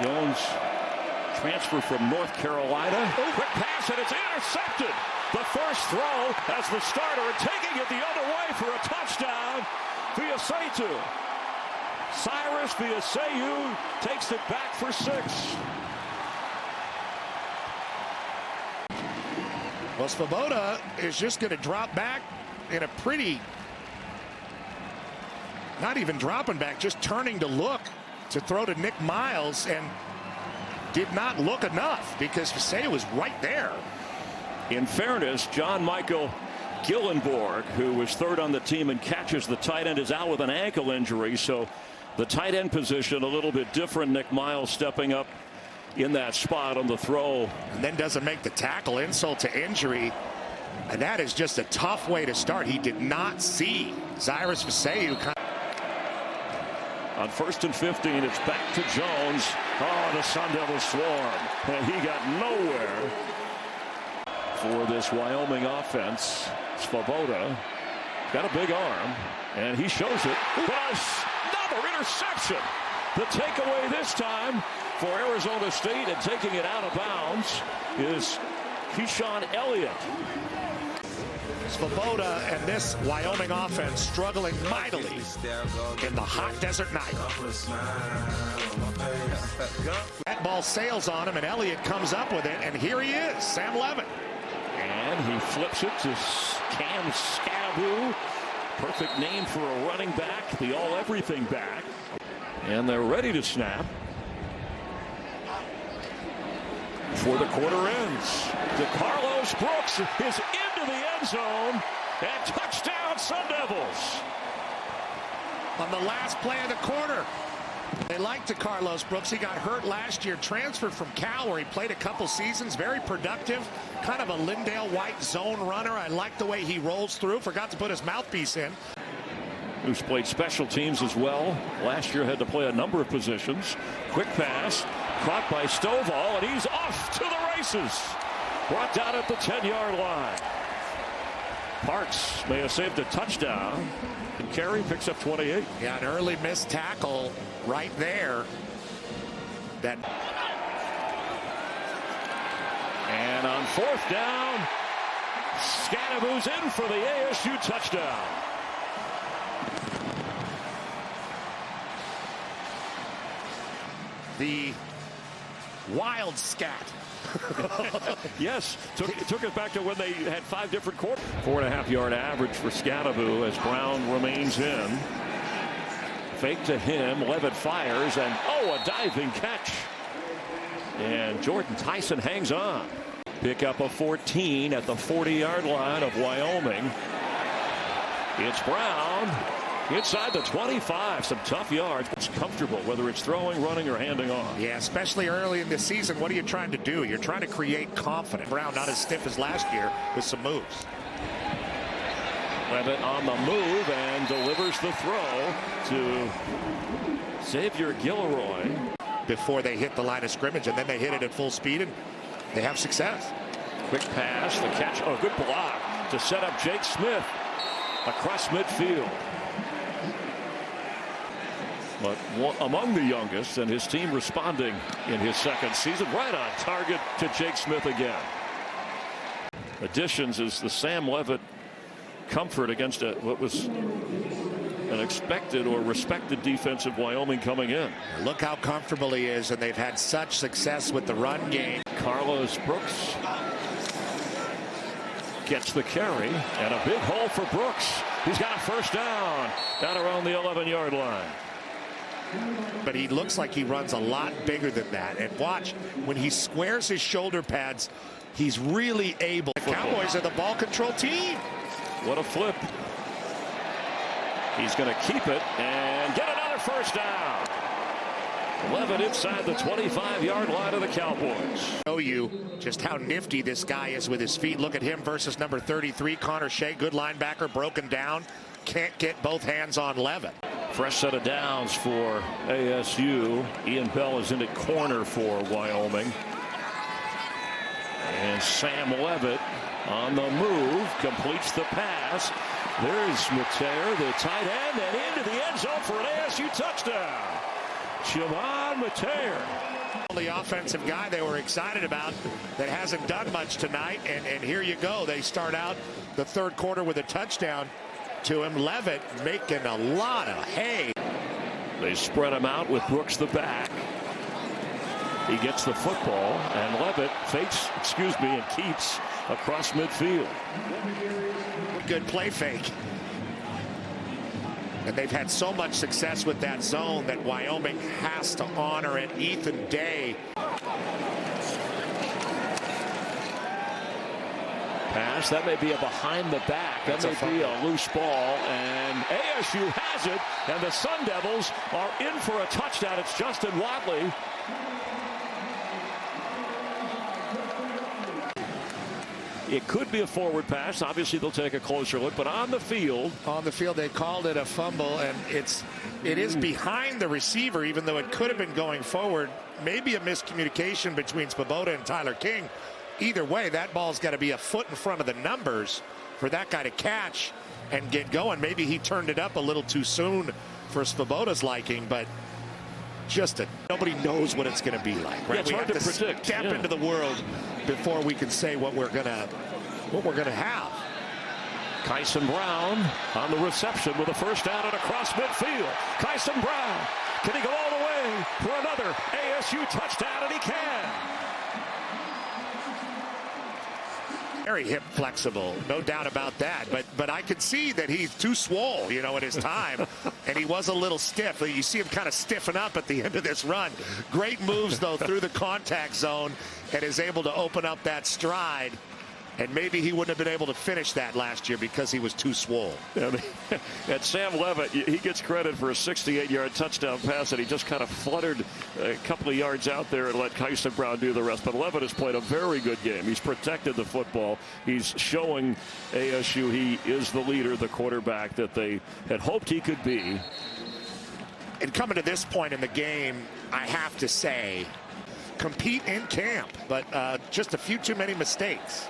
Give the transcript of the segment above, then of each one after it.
Jones transfer from North Carolina. Quick pass, and it's intercepted. The first throw as the starter, and taking it the other way for a touchdown. Viasatu. Cyrus Viasatu takes it back for 6. Well, Svoboda is just going to drop back in a pretty, not even dropping back, just turning to look to throw to Nick Miles, and did not look enough because Viasatu was right there. In fairness, John Michael Gillenborg, who was third on the team and catches the tight end, is out with an ankle injury. So the tight end position a little bit different. Nick Miles stepping up in that spot on the throw. And then doesn't make the tackle, insult to injury. And that is just a tough way to start. He did not see Cyrus Viasatu. On 1st and 15, it's back to Jones. Oh, the Sun Devils swarm. And he got nowhere for this Wyoming offense. Svoboda got a big arm, and he shows it. Another interception. The takeaway this time for Arizona State, and taking it out of bounds is Keyshawn Elliott. Svoboda and this Wyoming offense struggling mightily in the hot desert night. That ball sails on him, and Elliott comes up with it, and here he is, Sam Levitt. And he flips it to Cam Skattebo. Perfect name for a running back, the all-everything back. And they're ready to snap before the quarter ends. DeCarlos Brooks is into the end zone, and touchdown Sun Devils. On the last play of the quarter. They like DeCarlos Brooks. He got hurt last year, transferred from Cal, where he played a couple seasons. Very productive, kind of a Lindale White zone runner. I like the way he rolls through. Forgot to put his mouthpiece in. Who's played special teams as well. Last year had to play a number of positions. Quick pass, caught by Stovall, and he's off to the races. Brought down at the 10-yard line. Parks may have saved a touchdown. And Carey picks up 28. Yeah, an early missed tackle right there. And on 4th down, Skattebo's in for the ASU touchdown. The wild scat. Yes, took it back to when they had 5 different quarters. 4.5-yard average for Skattebo as Brown remains in. Fake to him, Levitt fires, and a diving catch. And Jordan Tyson hangs on. Pick up a 14 at the 40-yard line of Wyoming. It's Brown inside the 25. Some tough yards. It's comfortable, whether it's throwing, running, or handing off. Yeah, especially early in the season. What are you trying to do? You're trying to create confidence. Brown not as stiff as last year with some moves. Levitt on the move and delivers the throw to Xavier Gilroy. Before they hit the line of scrimmage, and then they hit it at full speed, and they have success. Quick pass, the catch, good block to set up Jake Smith across midfield. But among the youngest, and his team responding in his second season, right on target to Jake Smith again. Additions is the Sam Levitt comfort against what was an expected or respected defensive Wyoming coming in. Look how comfortable he is, and they've had such success with the run game. Carlos Brooks gets the carry, and a big hole for Brooks. He's got a first down around the 11-yard line. But he looks like he runs a lot bigger than that. And watch, when he squares his shoulder pads, he's really able. The Cowboys are the ball control team. What a flip. He's going to keep it and get another first down. Levitt inside the 25-yard line of the Cowboys. Show you just how nifty this guy is with his feet. Look at him versus number 33, Connor Shea. Good linebacker, broken down. Can't get both hands on Levitt. Fresh set of downs for ASU. Ian Bell is in at corner for Wyoming. And Sam Levitt on the move, completes the pass. There's Mateer, the tight end, and into the end zone for an ASU touchdown. Shimon Mateer. The offensive guy they were excited about that hasn't done much tonight, and here you go. They start out the third quarter with a touchdown to him. Levitt making a lot of hay. They spread him out with Brooks the back. He gets the football, and Levitt fakes, and keeps across midfield. Good play fake. And they've had so much success with that zone that Wyoming has to honor it. Ethan Day. Pass, that may be a behind the back. That may be a loose ball, and ASU has it, and the Sun Devils are in for a touchdown. It's Justin Wadley. It could be a forward pass. Obviously, they'll take a closer look, but on the field, they called it a fumble, and it is behind the receiver, even though it could have been going forward. Maybe a miscommunication between Svoboda and Tyler King. Either way, that ball's got to be a foot in front of the numbers for that guy to catch and get going. Maybe he turned it up a little too soon for Svoboda's liking, but nobody knows what it's going to be like, right? Yeah, it's hard to predict. Step into the world before we can say what we're gonna have. Kyson Brown on the reception with a first down and across midfield. Kyson Brown, can he go all the way for another ASU touchdown? And he can. Very hip flexible, no doubt about that. But I could see that he's too swole, at his time, and he was a little stiff. You see him kind of stiffen up at the end of this run. Great moves though through the contact zone, and is able to open up that stride. And maybe he wouldn't have been able to finish that last year because he was too swole. And Sam Levitt, he gets credit for a 68-yard touchdown pass, and he just kind of fluttered a couple of yards out there and let Kyson Brown do the rest. But Levitt has played a very good game. He's protected the football. He's showing ASU he is the leader, the quarterback that they had hoped he could be. And coming to this point in the game, I have to say, compete in camp, but just a few too many mistakes.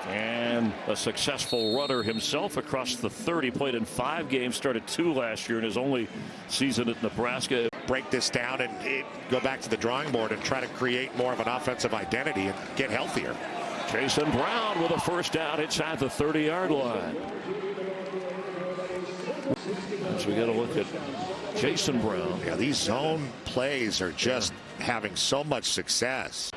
And a successful runner himself across the 30. Played in 5 games, started 2 last year in his only season at Nebraska. Break this down and go back to the drawing board and try to create more of an offensive identity and get healthier. Jason Brown with a first down inside the 30-yard line. As we got a look at Jason Brown. Yeah, these zone plays are just having so much success.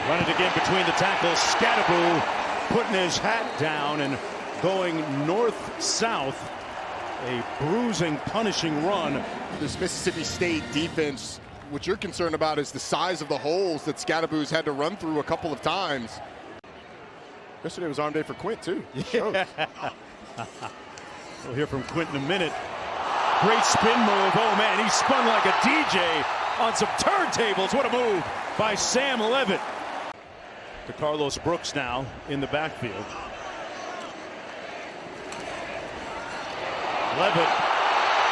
Running again between the tackles. Skattebo putting his hat down and going north-south. A bruising, punishing run. This Mississippi State defense, what you're concerned about is the size of the holes that Skattebo's had to run through a couple of times. Yesterday was arm day for Quint, too. Yeah. We'll hear from Quint in a minute. Great spin move. Oh, man, he spun like a DJ on some turntables. What a move by Sam Levitt. To Carlos Brooks now in the backfield. Levitt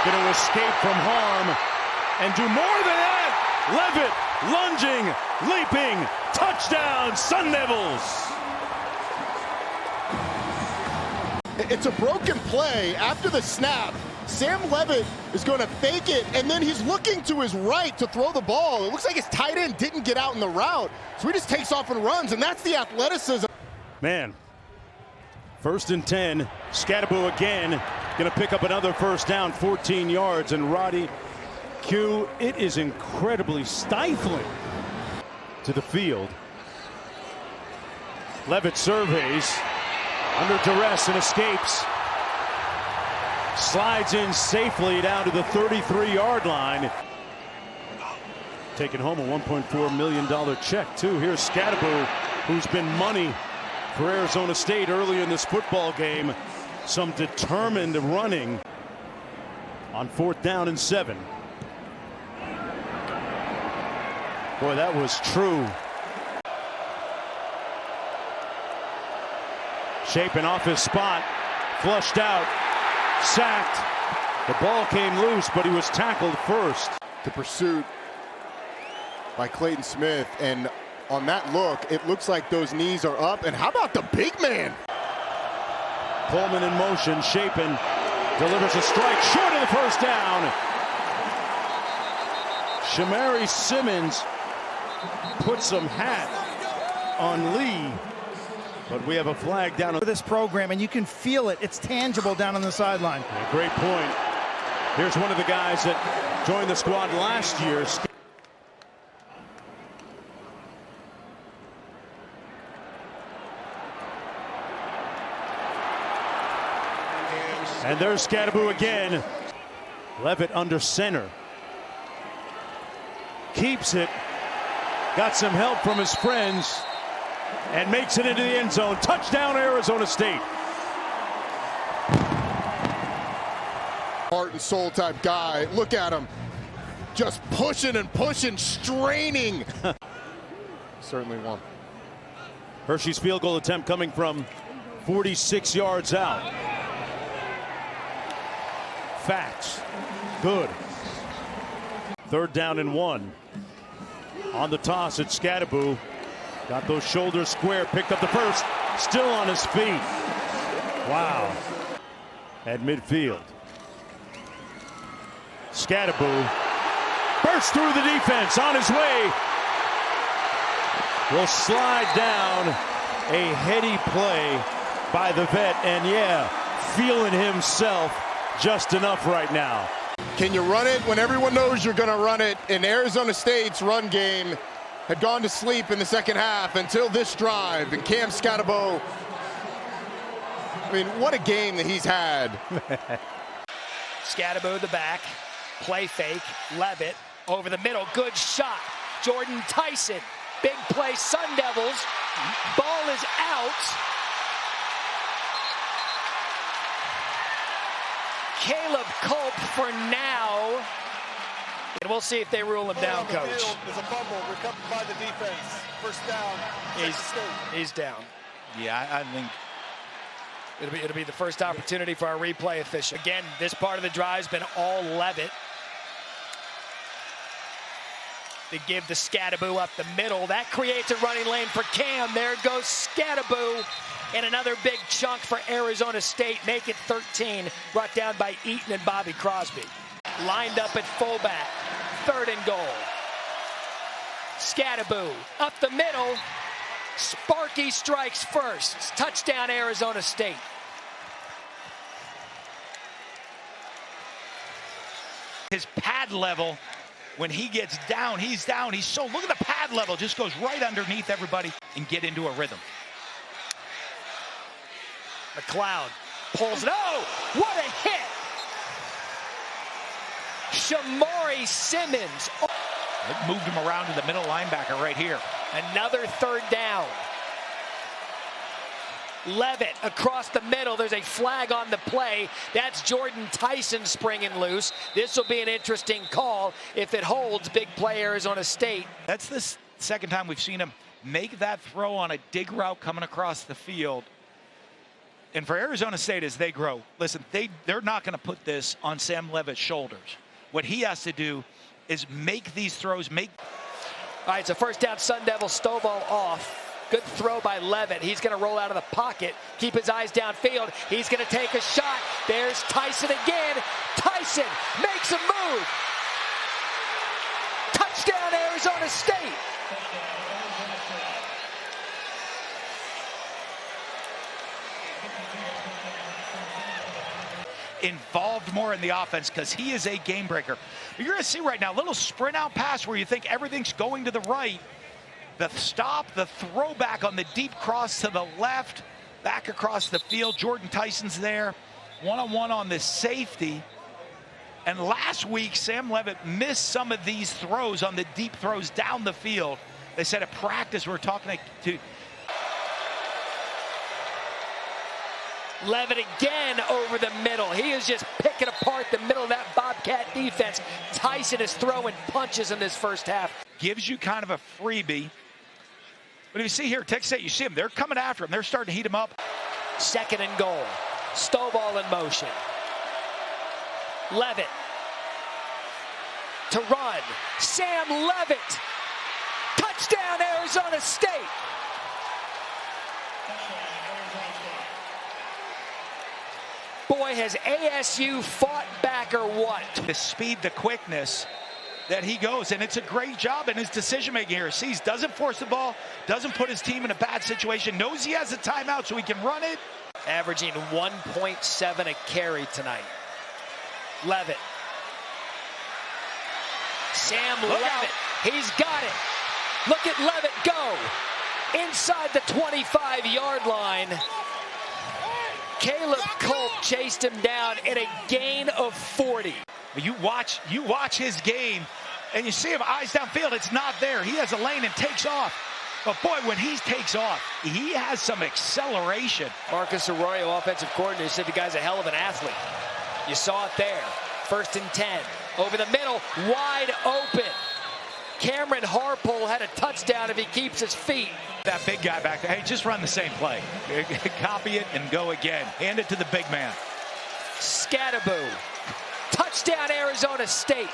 going to escape from harm and do more than that. Levitt lunging, leaping, touchdown, Sun Devils. It's a broken play. After the snap, Sam Levitt is going to fake it, and then he's looking to his right to throw the ball. It looks like his tight end didn't get out in the route, so he just takes off and runs, and that's the athleticism. Man, 1st and 10. Skattebo again going to pick up another first down, 14 yards, and Roddy Q, it is incredibly stifling to the field. Levitt surveys, under duress and escapes. Slides in safely down to the 33-yard line. Taking home a $1.4 million check, too. Here's Skattebo, who's been money for Arizona State early in this football game. Some determined running on 4th down and 7. Boy, that was true. Shaping off his spot, flushed out, sacked. The ball came loose, but he was tackled first. The pursuit by Clayton Smith, and on that look, it looks like those knees are up. And how about the big man? Coleman in motion, Shaping delivers a strike short of the first down. Shamari Simmons puts some hat on Lee, but we have a flag down for this program, and you can feel it. It's tangible down on the sideline. Yeah, great point. Here's one of the guys that joined the squad last year. And there's Skattebo again. Levitt under center. Keeps it. Got some help from his friends. And makes it into the end zone. Touchdown, Arizona State. Heart and soul type guy. Look at him. Just pushing and pushing, straining. Certainly won. Hershey's field goal attempt coming from 46 yards out. Facts. Good. 3rd down and 1. On the toss, it's Skattebo. Got those shoulders square, picked up the first, still on his feet. Wow. At midfield. Skattebo bursts through the defense, on his way. Will slide down. A heady play by the vet, and yeah, feeling himself just enough right now. Can you run it when everyone knows you're going to run it? And Arizona State's run game had gone to sleep in the second half until this drive. And Cam Skattebo, I mean, what a game that he's had. Skattebo the back, play fake, Levitt over the middle, good shot. Jordan Tyson, big play, Sun Devils. Ball is out. Caleb Culp for now. And we'll see if they rule him down, Coach. There's a fumble recovered by the defense. First down. He's down. Yeah, I think It'll be the first opportunity for our replay official. Again, this part of the drive's been all Levitt. They give the Skattebo up the middle. That creates a running lane for Cam. There goes Skattebo. And another big chunk for Arizona State. Make it 13. Brought down by Eaton and Bobby Crosby. Lined up at fullback. 3rd and goal. Skattebo up the middle. Sparky strikes first. Touchdown, Arizona State. His pad level, when he gets down, he's down. He's so, look at the pad level, just goes right underneath everybody and get into a rhythm. McLeod pulls it. Oh, what a hit! Shamari Simmons. Oh. It moved him around to the middle linebacker right here. Another 3rd down. Levitt across the middle. There's a flag on the play. That's Jordan Tyson springing loose. This will be an interesting call. If it holds, big play Arizona State. That's the second time we've seen him make that throw on a dig route coming across the field. And for Arizona State, as they grow, listen, they're not going to put this on Sam Levitt's shoulders. What he has to do is make these throws, All right, it's a first down, Sun Devil. Stovall off. Good throw by Levitt. He's going to roll out of the pocket, keep his eyes downfield. He's going to take a shot. There's Tyson again. Tyson makes a move. Touchdown, Arizona State. Involved more in the offense because he is a game breaker. You're going to see right now a little sprint out pass where you think everything's going to the right. The stop, the throwback on the deep cross to the left, back across the field. Jordan Tyson's there, one-on-one on the safety. And last week, Sam Levitt missed some of these throws on the deep throws down the field. They said at practice, we're talking to Levitt again over the middle. He is just picking apart the middle of that Bobcat defense. Tyson is throwing punches in this first half. Gives you kind of a freebie. But if you see here, Texas State, you see them. They're coming after him. They're starting to heat him up. 2nd and goal. Stovall in motion. Levitt to run. Sam Levitt. Touchdown, Arizona State. Boy, has ASU fought back or what? The speed, the quickness that he goes, and it's a great job in his decision-making here. Sees, doesn't force the ball, doesn't put his team in a bad situation, knows he has a timeout so he can run it. Averaging 1.7 a carry tonight. Levitt. Sam Levitt. He's got it. Look at Levitt go. Inside the 25-yard line. Caleb Culp chased him down in a gain of 40. You watch his game, and you see him eyes downfield. It's not there. He has a lane and takes off. But boy, when he takes off, he has some acceleration. Marcus Arroyo, offensive coordinator, said the guy's a hell of an athlete. You saw it there. 1st and 10. Over the middle, wide open. Cameron Harpole had a touchdown if he keeps his feet. That big guy back there, hey, just run the same play. Copy it and go again. Hand it to the big man. Scatterboo. Touchdown, Arizona State.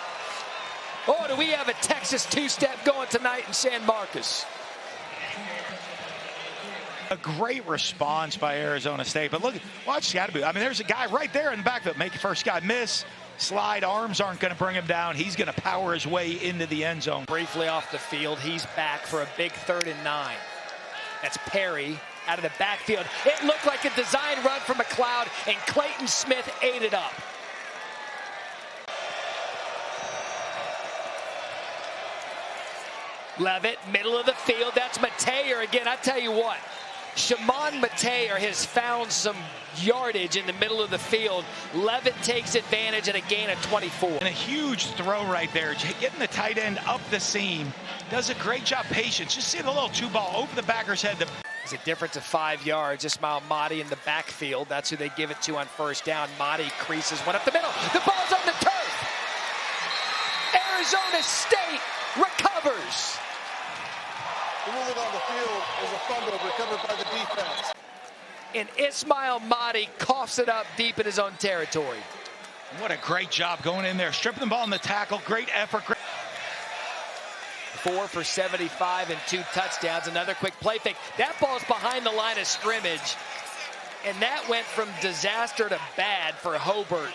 Oh, do we have a Texas two-step going tonight in San Marcos? A great response by Arizona State. But look, watch Scatterboo. I mean, there's a guy right there in the backfield. Make the first guy miss. Slide, arms aren't going to bring him down. He's going to power his way into the end zone. Briefly off the field, he's back for a big 3rd and 9. That's Perry out of the backfield. It looked like a design run from McLeod, and Clayton Smith ate it up. Levitt, middle of the field. That's Mateer again. I tell you what, Shimon Mateer has found some yardage in the middle of the field. Levitt takes advantage at a gain of 24. And a huge throw right there, getting the tight end up the seam. Does a great job, patience. Just see the little 2-ball over the backer's head. It's a difference of 5 yards. Ismail Mahdi in the backfield. That's who they give it to on 1st down. Mahdi creases one up the middle. The ball's on the turf. Arizona State recovers. The ruling on the field is a fumble recovered by the defense. And Ismail Mahdi coughs it up deep in his own territory. What a great job going in there. Stripping the ball in the tackle. Great effort. 4 for 75 and 2 touchdowns. Another quick play fake. That ball's behind the line of scrimmage. And that went from disaster to bad for Hobart.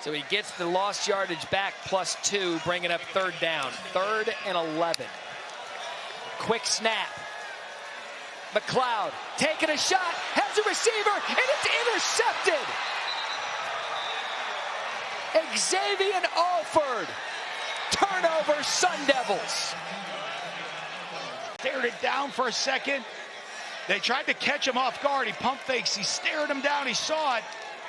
So he gets the lost yardage back +2, bringing up 3rd down. 3rd and 11. Quick snap. McLeod taking a shot, has a receiver, and it's intercepted. Xavier Alford. Turnover, Sun Devils. Stared it down for a second. They tried to catch him off guard. He pump fakes. He stared him down. He saw it.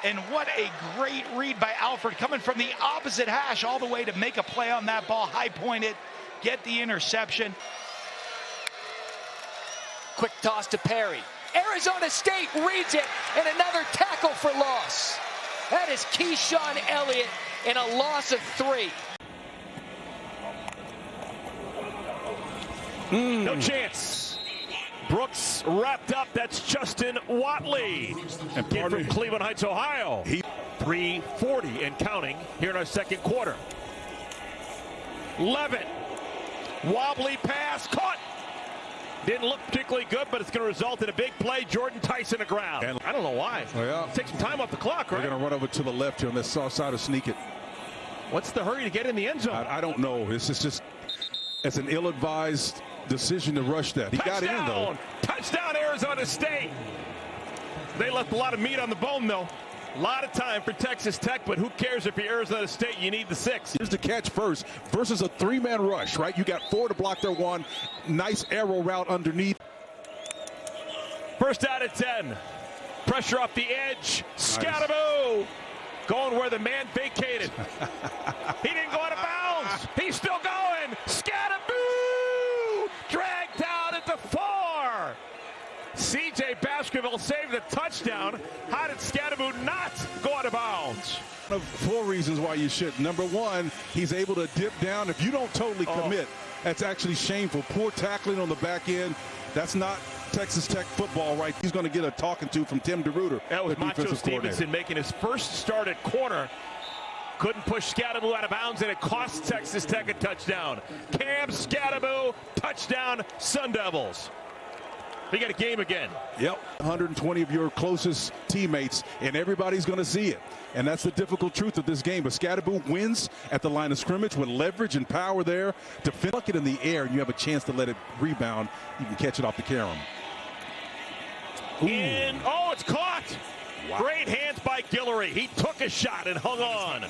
And what a great read by Alford, coming from the opposite hash all the way to make a play on that ball. High point it, get the interception. Quick toss to Perry. Arizona State reads it, and another tackle for loss. That is Keyshawn Elliott in a loss of 3. No chance. Brooks wrapped up. That's Justin Watley. And kid from Cleveland Heights, Ohio. 3:40 and counting here in our 2nd quarter. Levitt. Wobbly pass. Caught. Didn't look particularly good, but it's going to result in a big play. Jordan Tyson aground. And I don't know why. Yeah. Take some time off the clock, right? They're going to run over to the left here on this soft side and sneak it. What's the hurry to get in the end zone? I don't know. This is just, it's an ill-advised decision to rush that. He got in, though. Touchdown, Arizona State. They left a lot of meat on the bone, though. A lot of time for Texas Tech, but who cares if you're Arizona State? You need the 6. Here's the catch first versus a 3-man rush, right? You got 4 to block their 1. Nice arrow route underneath. 1st down at 10. Pressure off the edge. Scatterboo. Going where the man vacated. He didn't go out of bounds. He's still going. Scatterboo. Dragged down at the 4. C.J. Baskerville saved the touchdown. How did Scatterboo not go out of bounds? 4 reasons why you should. Number 1, he's able to dip down. If you don't totally commit, that's actually shameful. Poor tackling on the back end. That's not Texas Tech football, right? He's going to get a talking to from Tim DeRuyter. That was Macho Stevenson making his first start at corner. Couldn't push Scatterboo out of bounds, and it cost Texas Tech a touchdown. Cam Scatterboo, touchdown, Sun Devils. We got a game again. Yep, 120 of your closest teammates, and everybody's going to see it. And that's the difficult truth of this game. But Skattebo wins at the line of scrimmage with leverage and power there. To flick it in the air, and you have a chance to let it rebound. You can catch it off the carom. And, oh, it's caught. Wow. Great hands by Guillory. He took a shot and hung on.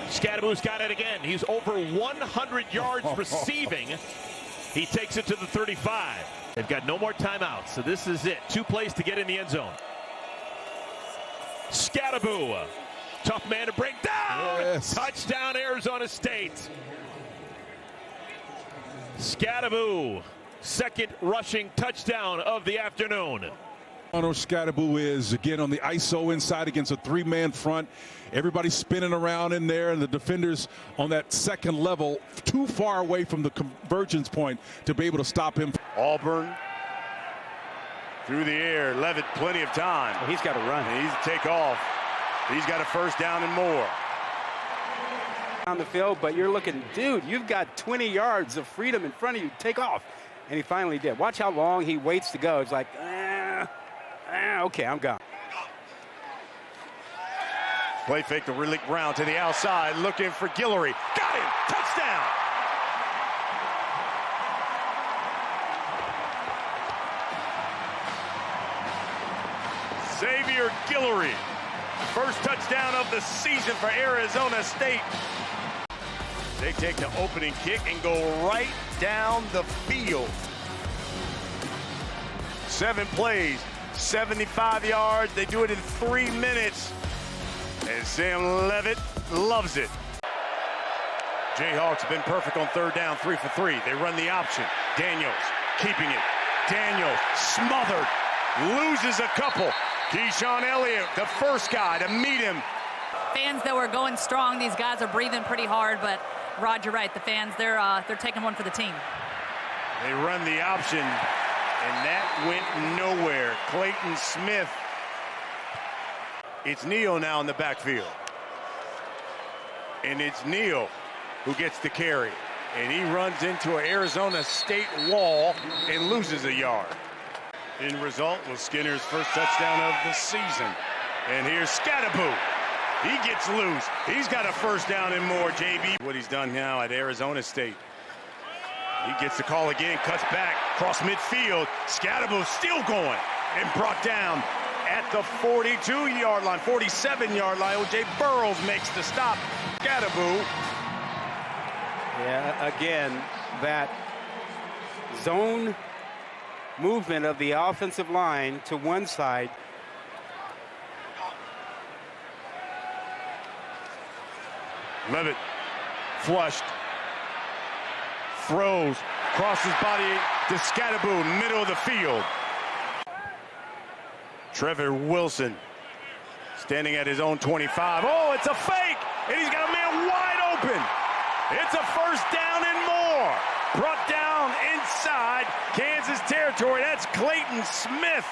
Skattebo's got it again. He's over 100 yards receiving. He takes it to the 35. They've got no more timeouts, so this is it. 2 plays to get in the end zone. Skattebo, tough man to break down. Yes. Touchdown, Arizona State. Skattebo, second rushing touchdown of the afternoon. Skattebo is again on the ISO inside against a 3-man front. Everybody's spinning around in there, and the defenders on that second level too far away from the convergence point to be able to stop him. Auburn through the air. Levitt, plenty of time. Well, he's got to run. And he's take off. He's got a first down and more. On the field, but you're looking, dude, you've got 20 yards of freedom in front of you. Take off. And he finally did. Watch how long he waits to go. It's like, okay, I'm gone. Play fake to Rillick Brown to the outside, looking for Guillory. Got him! Touchdown! Xavier Guillory. First touchdown of the season for Arizona State. They take the opening kick and go right down the field. 7 plays, 75 yards. They do it in 3 minutes. And Sam Levitt loves it. Jayhawks have been perfect on third down, 3 for 3. They run the option. Daniels keeping it. Daniels smothered. Loses a couple. Keyshawn Elliott, the first guy to meet him. Fans that were going strong. These guys are breathing pretty hard, but Rod, you're right. The fans, they're taking one for the team. They run the option, and that went nowhere. Clayton Smith. It's Neal now in the backfield. And it's Neal who gets the carry. And he runs into an Arizona State wall and loses a yard. End result was Skinner's first touchdown of the season. And here's Skattebo. He gets loose. He's got a first down and more, JB. What he's done now at Arizona State. He gets the call again, cuts back, cross midfield. Skattebo still going and brought down at the 42-yard line, 47-yard line. O.J. Burroughs makes the stop. Skattebo. Yeah, again, that zone movement of the offensive line to one side. Levitt flushed, throws, crosses body to Skattebo, middle of the field. Trevor Wilson standing at his own 25. Oh, it's a fake, and he's got a man wide open. It's a first down and more. Brought down inside Kansas territory. That's Clayton Smith.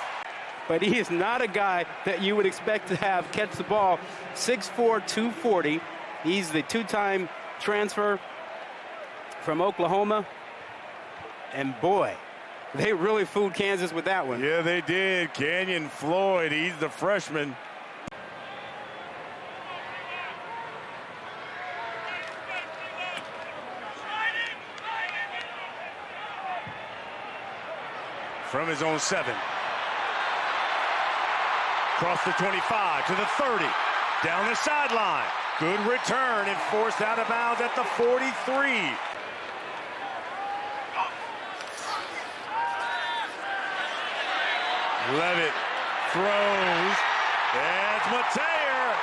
But he is not a guy that you would expect to have catch the ball. 6'4", 240. He's the 2-time transfer from Oklahoma. And boy, they really fooled Kansas with that one. Yeah, they did. Canyon Floyd, he's the freshman. From his own 7. Across the 25 to the 30. Down the sideline. Good return and forced out of bounds at the 43. Levitt throws. That's Mateer.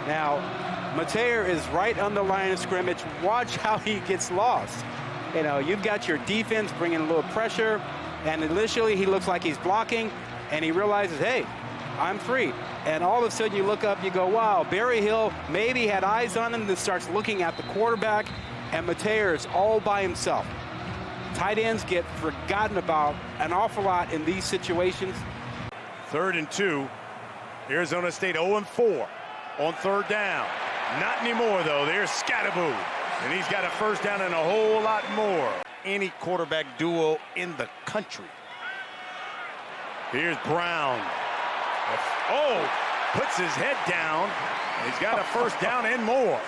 Now, Mateer is right on the line of scrimmage. Watch how he gets lost. You know, you've got your defense bringing a little pressure, and initially he looks like he's blocking, and he realizes, hey, I'm free. And all of a sudden you look up, you go, wow, Berryhill maybe had eyes on him, then starts looking at the quarterback, and Mateer is all by himself. Tight ends get forgotten about an awful lot in these situations. 3rd and 2. Arizona State 0-4 on 3rd down. Not anymore, though. There's Skattebo, and he's got a first down and a whole lot more. Any quarterback duo in the country. Here's Brown. Oh, puts his head down. He's got a first down and more.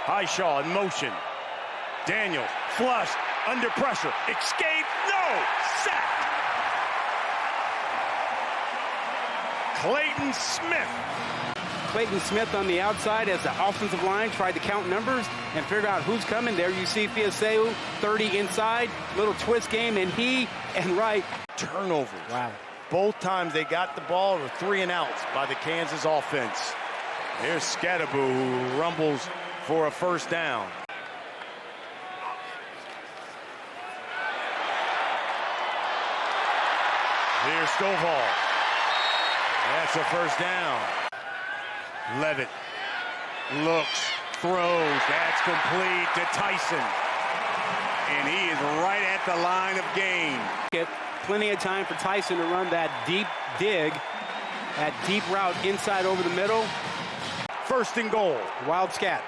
Highshaw in motion. Daniels flushed, under pressure, escape, no, sacked. Clayton Smith. Clayton Smith on the outside as the offensive line tried to count numbers and figure out who's coming. There you see Fiaseu, 30 inside, little twist game, and he and Wright. Turnovers. Wow. Both times they got the ball with 3 and outs by the Kansas offense. Here's Skattebo, who rumbles for a first down. Here's Stovall. That's a first down. Levitt looks, throws. That's complete to Tyson. And he is right at the line of game. Get plenty of time for Tyson to run that deep dig, that deep route inside over the middle. 1st and goal. Wild scat.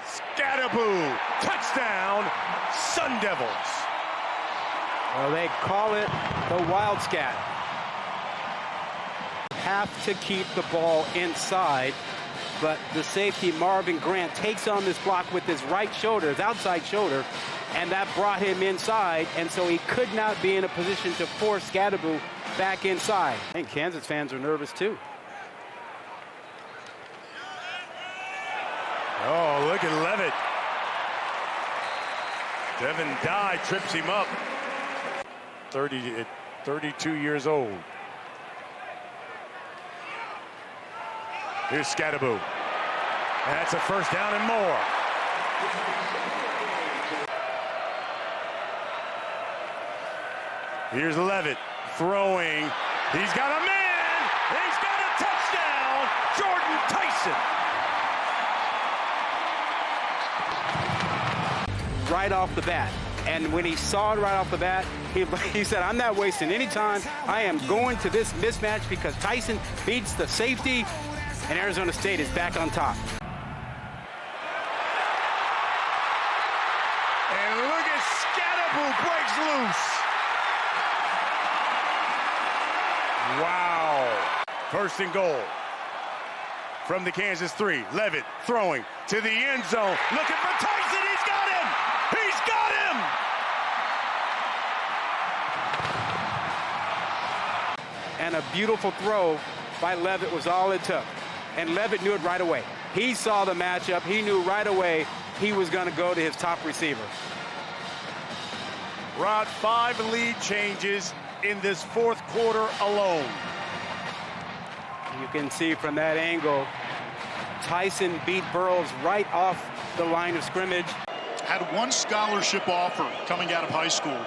Skattebo, touchdown, Sun Devils. Well, they call it the wild scat. Have to keep the ball inside, but the safety Marvin Grant takes on this block with his right shoulder, his outside shoulder, and that brought him inside, and so he could not be in a position to force Skattebo back inside. I think Kansas fans are nervous too. Oh, look at Levitt. Devin Dye trips him up. 32 years old. Here's Skattebo. That's a first down and more. Here's Levitt throwing. He's got a man. He's got a touchdown. Jordan Tyson. Right off the bat. And when he saw it right off the bat, he said, I'm not wasting any time. I am going to this mismatch because Tyson beats the safety, and Arizona State is back on top. And look at Skattebo breaks loose. Wow. 1st and goal. From the Kansas 3. Levitt throwing to the end zone. Looking for Tyson. He's got him. He's got him. And a beautiful throw by Levitt was all it took. And Levitt knew it right away. He saw the matchup. He knew right away he was going to go to his top receiver. Rod, 5 lead changes in this 4th quarter alone. You can see from that angle, Tyson beat Burroughs right off the line of scrimmage. Had 1 scholarship offer coming out of high school,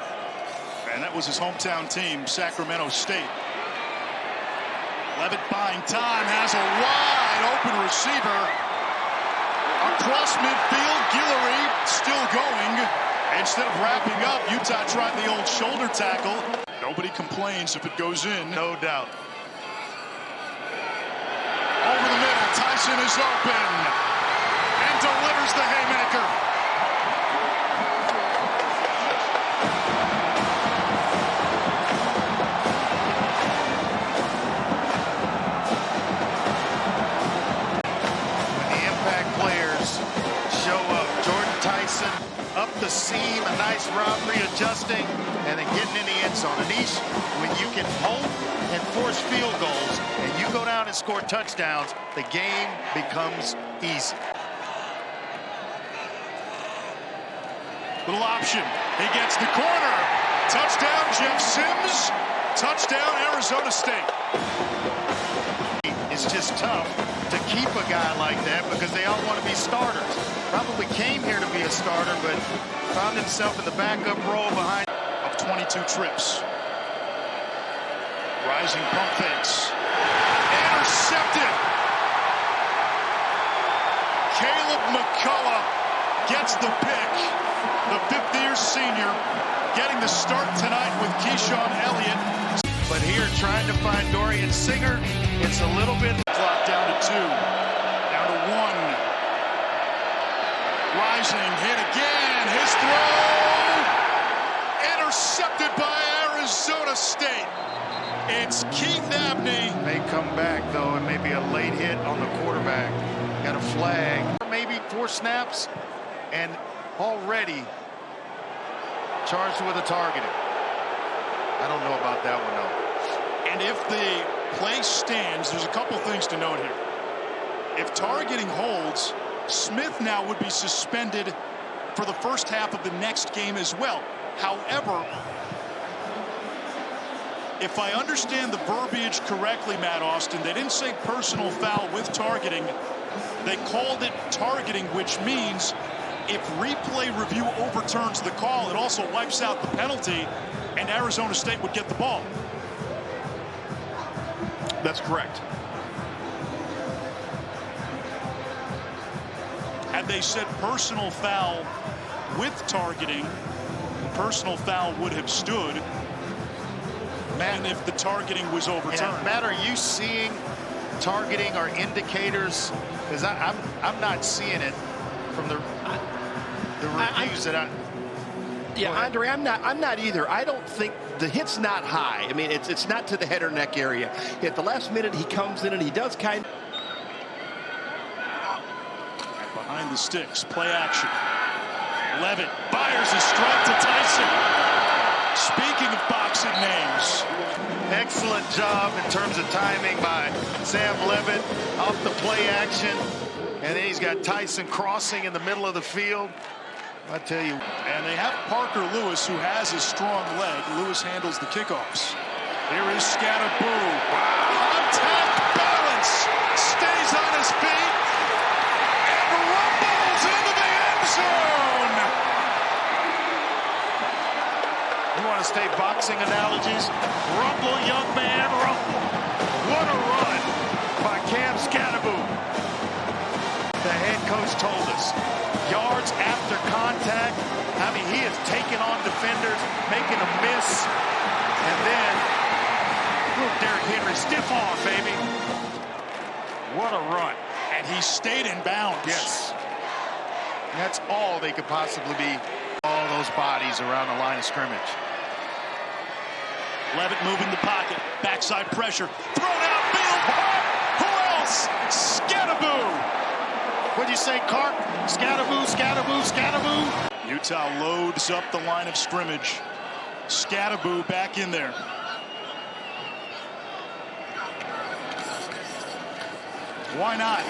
and that was his hometown team, Sacramento State. Levitt buying time, has a wide open receiver. Across midfield, Guillory still going. Instead of wrapping up, Utah tried the old shoulder tackle. Nobody complains if it goes in. No doubt. Over the middle, Tyson is open and delivers the haymaker. Up the seam, a nice route, readjusting, and then getting in the end zone. Anish, when you can hold and force field goals, and you go down and score touchdowns, the game becomes easy. Little option. He gets the corner. Touchdown, Jeff Sims. Touchdown, Arizona State. It's just tough to keep a guy like that because they all want to be starters. Probably came here to be a starter, but found himself in the backup role behind. Of 22 trips. Rising pump fakes. Intercepted. Caleb McCullough gets the pick. The 5th-year senior getting the start tonight with Keyshawn Elliott. But here, trying to find Dorian Singer, it's a little bit. Clock down to 2, down to 1. Rising, hit again, his throw, intercepted by Arizona State. It's Keith Abney. May come back, though, and maybe a late hit on the quarterback. Got a flag. Maybe 4 snaps, and already charged with a targeting. I don't know about that one, though. And if the play stands, there's a couple things to note here. If targeting holds, Smith now would be suspended for the first half of the next game as well. However, if I understand the verbiage correctly, Matt Austin, they didn't say personal foul with targeting. They called it targeting, which means if replay review overturns the call, it also wipes out the penalty, and Arizona State would get the ball. That's correct. Had they said personal foul with targeting, personal foul would have stood. And if the targeting was overturned. Yeah, Matt, are you seeing targeting or indicators? Because I'm not seeing it from the reviews that I. Yeah, Andre, I'm not either. I don't think the hit's not high. I mean, it's not to the head or neck area. At the last minute, he comes in and he does kind of. Behind the sticks, play action. Levitt fires a strike to Tyson. Speaking of boxing names. Excellent job in terms of timing by Sam Levitt off the play action. And then he's got Tyson crossing in the middle of the field. I tell you. And they have Parker Lewis, who has a strong leg. Lewis handles the kickoffs. Here is Scatterboo. Contact balance. Stays on his feet. And rumbles into the end zone. You want to stay boxing analogies? Rumble, young man, rumble. What a run by Cam Scatterboo. The head coach told us, yards after contact. I mean, he has taken on defenders, making a miss. And then, look, Derrick Henry, stiff arm, baby. What a run. And he stayed in bounds. Yes. That's all they could possibly be. All those bodies around the line of scrimmage. Levitt moving the pocket. Backside pressure. Thrown outfield. Who else? Scatterboo. What'd you say, Clark? Scatterboo, Scatterboo, Scatterboo. Utah loads up the line of scrimmage. Scatterboo back in there. Why not?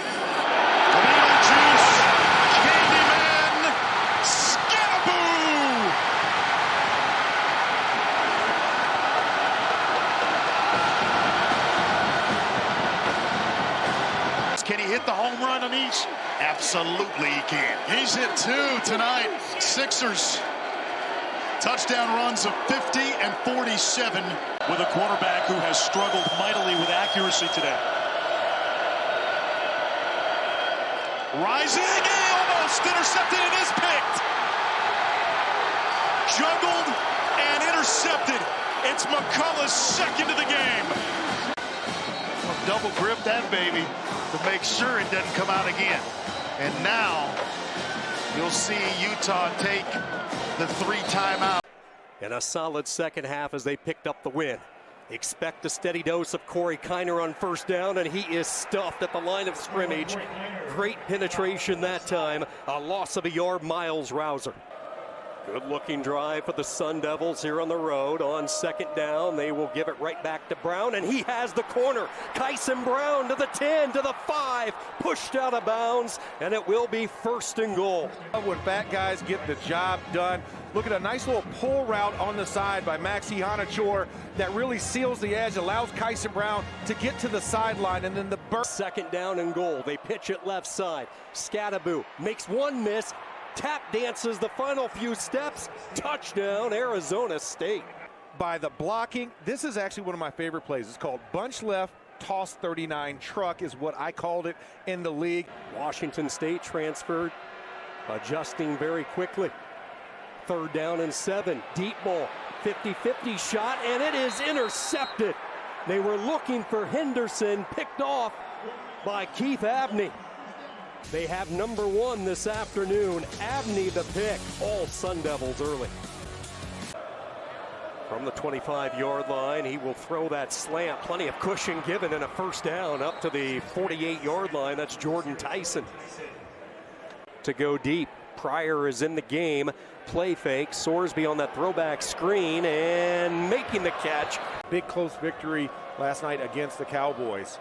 Beetlejuice, Candyman, Scatterboo. Can he hit the home run on each? Absolutely he can. He's hit 2 tonight. Sixers. Touchdown runs of 50 and 47 with a quarterback who has struggled mightily with accuracy today. Rising, almost intercepted, it is picked. Juggled and intercepted. It's McCullough's second of the game. Well, double grip that baby to make sure it doesn't come out again. And now you'll see Utah take the 3 timeouts. And a solid second half as they picked up the win. Expect a steady dose of Corey Kiner on first down, and he is stuffed at the line of scrimmage. Great penetration that time. A loss of a yard, Miles Rouser. Good-looking drive for the Sun Devils here on the road. On second down, they will give it right back to Brown, and he has the corner. Kyson Brown to the 10, to the 5, pushed out of bounds, and it will be first and goal. When fat guys get the job done, look at a nice little pull route on the side by Maxi Hanachor that really seals the edge, allows Kyson Brown to get to the sideline, and then the burst. Second down and goal. They pitch it left side. Scatterboo makes one miss. Tap dances the final few steps. Touchdown, Arizona State. By the blocking, this is actually one of my favorite plays. It's called bunch left, toss 39 truck is what I called it in the league. Washington State transferred, adjusting very quickly. 3rd down and 7. Deep ball, 50-50 shot, and it is intercepted. They were looking for Henderson, picked off by Keith Abney. They have number 1 this afternoon. Abney the pick. All Sun Devils early. From the 25-yard line, he will throw that slant. Plenty of cushion given and a 1st down up to the 48-yard line. That's Jordan Tyson to go deep. Pryor is in the game. Play fake. Sorsby on that throwback screen and making the catch. Big close victory last night against the Cowboys.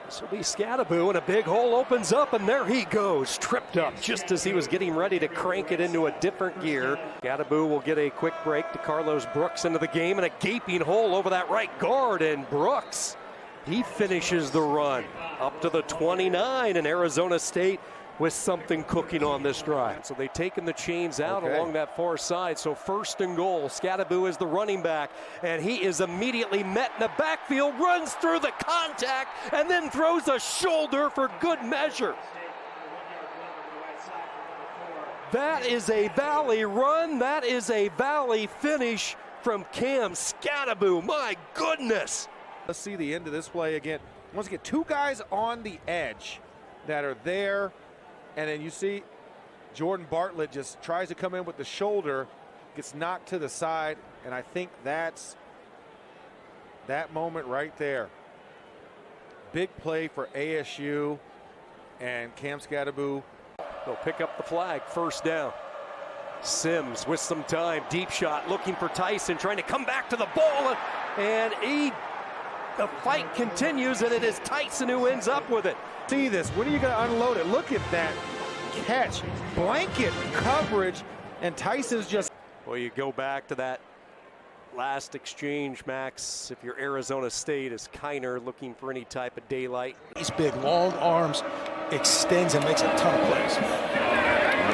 This will be Scadaboo, and a big hole opens up, and there he goes, tripped up just as he was getting ready to crank it into a different gear. Scadaboo will get a quick break to Carlos Brooks into the game, and a gaping hole over that right guard, and Brooks, he finishes the run up to the 29, and Arizona State with something cooking on this drive. So they've taken the chains out along that far side. So 1st and goal. Scadaboo is the running back, and he is immediately met in the backfield, runs through the contact, and then throws a shoulder for good measure. That is a Valley run. That is a Valley finish from Cam Scadaboo. My goodness. Let's see the end of this play again. Once again, 2 guys on the edge that are there. And then you see Jordan Bartlett just tries to come in with the shoulder, gets knocked to the side, and I think that's that moment right there. Big play for ASU, and Cam Scadaboo. They'll pick up the flag, 1st down. Sims with some time, deep shot, looking for Tyson, trying to come back to the ball, and the fight continues, and it is Tyson who ends up with it. See this, when are you going to unload it? Look at that catch, blanket coverage, and Tyson's just... Well, you go back to that last exchange, Max, if you're Arizona State, is Kiner looking for any type of daylight. He's big, long arms, extends and makes a ton of plays.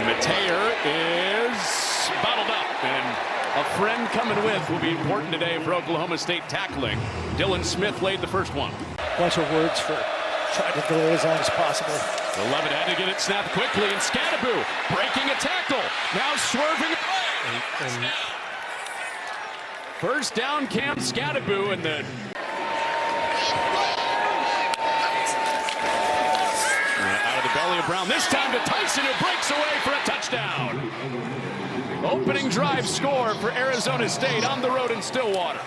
Mateer is bottled up, and a friend coming with will be important today for Oklahoma State tackling. Dylan Smith laid the first one. Bunch of words for trying to delay as long as possible. Levitt had to get it snapped quickly, and Scadaboo breaking a tackle. Now swerving away. 1st down, Cam Scadaboo, and then out of the belly of Brown. This time to Tyson, who breaks away for a touchdown. Opening drive score for Arizona State on the road in Stillwater.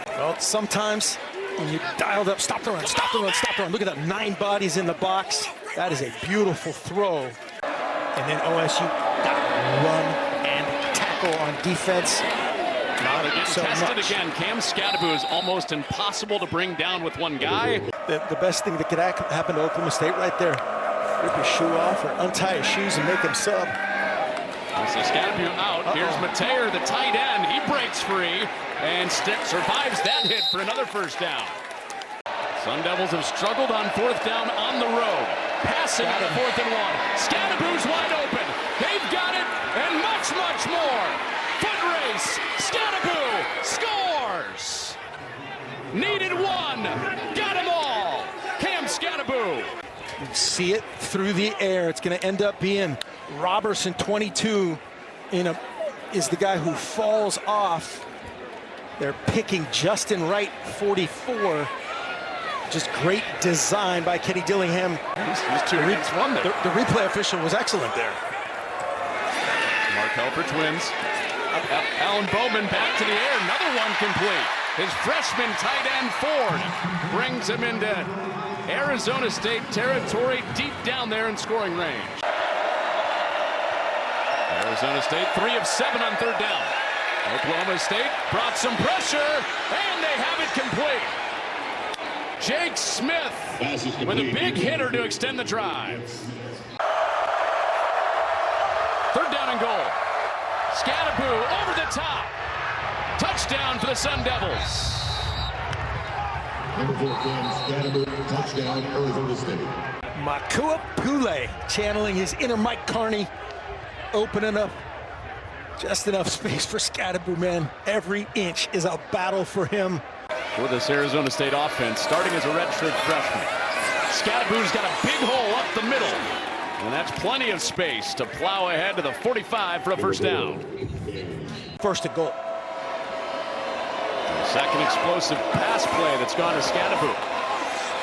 Well, sometimes when you dialed up, stop the run, stop the run, stop the run. Look at that, 9 bodies in the box. That is a beautiful throw. And then OSU got to run and tackle on defense. Not so tested much. Again. Cam Scadaboo is almost impossible to bring down with one guy. The best thing that could happen to Oklahoma State right there. Rip his shoe off or untie his shoes and make him sub. So Scadaboo out. Here's Mateer, the tight end. He breaks free and survives that hit for another 1st down. Sun Devils have struggled on 4th down on the road. Passing on 4th and 1. Scadaboo's wide open. They've got it and much, much more. Foot race. Scadaboo scores. Needed 1. Got them all. Cam Scadaboo. You see it through the air. It's going to end up being Robertson, 22, is the guy who falls off. They're picking Justin Wright, 44. Just great design by Kenny Dillingham. He's 2 against 1 there. The replay official was excellent there. Mark Helper twins. Alan Bowman back to the air. Another one complete. His freshman tight end Ford brings him into Arizona State territory, deep down there in scoring range. Arizona State 3 of 7 on 3rd down. Oklahoma State brought some pressure, and they have it complete. Jake Smith with a big hitter to extend the drive. 3rd down and goal. Scadaboo over the top. Touchdown for the Sun Devils. Number 14, Scadaboo, touchdown, Arizona State. Makua Pule channeling his inner Mike Carney, opening up just enough space for Scadaboo, man. Every inch is a battle for him. For this Arizona State offense, starting as a redshirt freshman. Scadaboo's got a big hole up the middle. And that's plenty of space to plow ahead to the 45 for a first down. First and goal. Second explosive pass play that's gone to Scadaboo.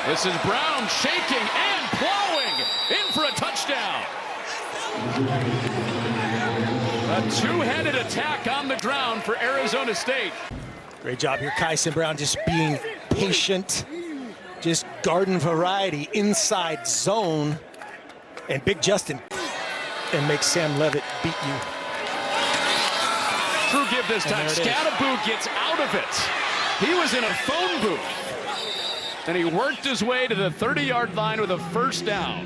This is Brown shaking and plowing in for a touchdown. A two-headed attack on the ground for Arizona State. Great job here, Kyson Brown, just being patient, just garden variety inside zone. And Big Justin and make Sam Levitt beat you. True give this time. Scadaboo gets out of it. He was in a phone booth. And he worked his way to the 30-yard line with a first down.